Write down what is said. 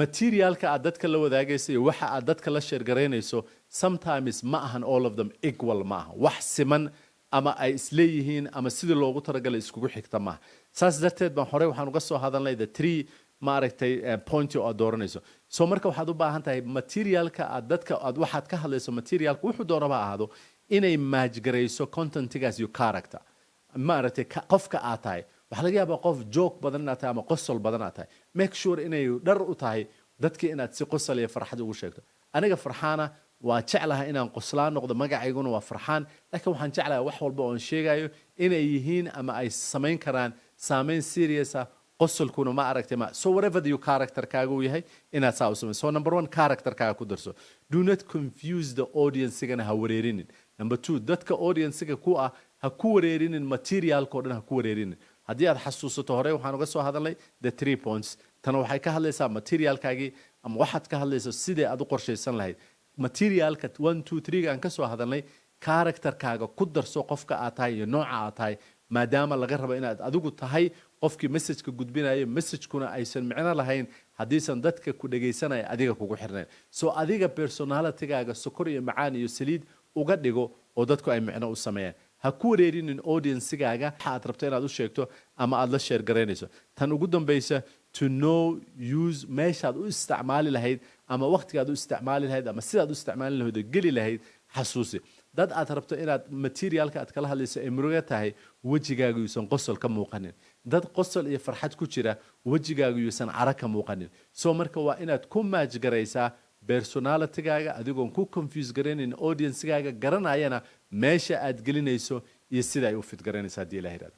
materialka aad dadka la wadaagayso iyo waxa aad dadka la share garaynayso sometimes ma ahan all of them equal ma aha wax siman ama ay isleeyihiin ama sidii loogu talagalay iskugu xigta maaha saas darteed baan horey waxaan uga soo hadalnay the three maaragtay point oo aad dooranayso so marka waxaad u baahan tahay materialka aad dadka aad waxaad ka hadlayso materialka wuxuu doonaba ahaado inay match garayso contentigaas iyo character maaragtay qofka aad tahay waxaa laga yaabaa qof joke badan inaad tahay ama qosol badan aad tahay make sure inay dhar u tahay dadkii inaad si qosol iyo farxad ugu sheegto aniga farxaana waa jeclahay inaan qoslaan noqdo magacayguna waa farxaan laakiin waxaan jeclahay wax walba oon sheegayo inay yihiin ama ay samayn karaan saameyn serious ah qosolkuna ma aragtay ma so whatever your character kaaga uu yahay inaad saa u samayso so number 1 character kaaga ku darso do not confuse the audience igana ha wareerinin number 2 dadka audience iga ku ah ha ku wareerinin materialka oo dhan ha ku wareerinin haddii aad xasuusato hore waxaan uga soo hadalnay the 3 points tan waxay ka hadlaysaa materialkaagii ama waxaad ka hadlayso sidee aad u qorshaysan lahayd materialka 1 2 3 aan ka soo hadalnay characterkaaga ku darso qofka aad tahay iyo nooca aad tahay maadaama laga rabo inaad adigu tahay qofkii message-ka gudbinayo message-kuna aysan micno lahayn hadiisan dadka ku dhageysanaya adiga kugu xirneen so adiga personality-gaaga sokor iyo macaan iyo saliid uga dhigo oo dadku ay micno u sameeyaan ha ku wareerinin audience-gaaga waxa aad rabto inaad u sheegto ama aad la share garaynayso tan ugu dambaysa to know use meeshaad u isticmaali lahayd ama waqtigaad u isticmaali lahayd ama sidaad u isticmaali lahayd oo geli lahayd xasuusi dad aad rabto inaad materialka aad kala hadlayso ay muruga tahay wejigaaga yuusan qosol ka muuqanin dad qosol iyo farxad ku jira wejigaaga yuusan cara ka muuqanin so marka waa inaad ku match garaysaa personality-gaaga adigoon ku confuse garaynin audience-gaaga garanayana meesha aad gelinayso iyo sida ay u fit garanaysaa haddii ilaahay yiraahdo